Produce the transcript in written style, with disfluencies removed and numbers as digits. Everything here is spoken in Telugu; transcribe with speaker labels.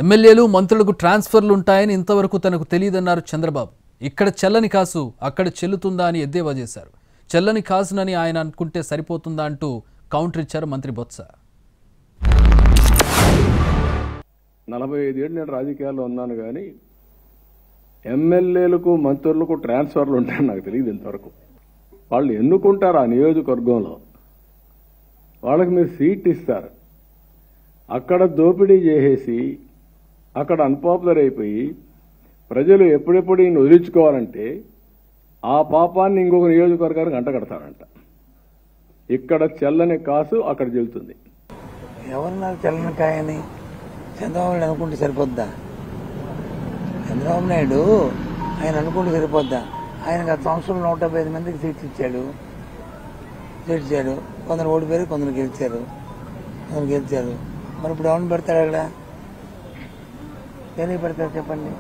Speaker 1: ఎమ్మెల్యేలు మంత్రులకు ట్రాన్స్ఫర్లు ఉంటాయని ఇంతవరకు తనకు తెలియదన్నారు చంద్రబాబు. ఇక్కడ చెల్లని కాసు అక్కడ చెల్లుతుందా అని ఎద్దేవా చేశారు. చెల్లని కాసునని ఆయన అనుకుంటే సరిపోతుందా అంటూ కౌంటర్ ఇచ్చారు మంత్రి బొత్స.
Speaker 2: 45 ఏళ్ళు నేను రాజకీయాల్లో ఉన్నాను కానీ ఎమ్మెల్యేలకు మంత్రులకు ట్రాన్స్ఫర్లు ఉంటాయని నాకు తెలియదు ఇంతవరకు. వాళ్ళు ఎన్నుకుంటారు ఆ నియోజకవర్గంలో, వాళ్ళకి మీరు సీట్ ఇస్తారు, అక్కడ దోపిడీ చేసేసి అక్కడ అన్పాపులర్ అయిపోయి ప్రజలు ఎప్పుడెప్పుడు ఈయన వదిలించుకోవాలంటే ఆ పాపాన్ని ఇంకొక నియోజకవర్గానికి అంటగడతారంట. ఇక్కడ చెల్లని కాసు అక్కడ చెల్లుతుంది.
Speaker 3: ఎవరన్నారు తెల్లని కాయని? చంద్రబాబు నాయుడు అనుకుంటే సరిపోద్దా? చంద్రబాబు నాయుడు ఆయన అనుకుంటే సరిపోద్దా? ఆయన గత సంవత్సరం 175 మందికి సీట్లు ఇచ్చాడు. కొందరు ఓడిపోయారు, కొందరు గెలిచారు. మరి ఇప్పుడు ఎవరిని పెడతాడు? అక్కడ దేనికి పెడతారు చెప్పండి?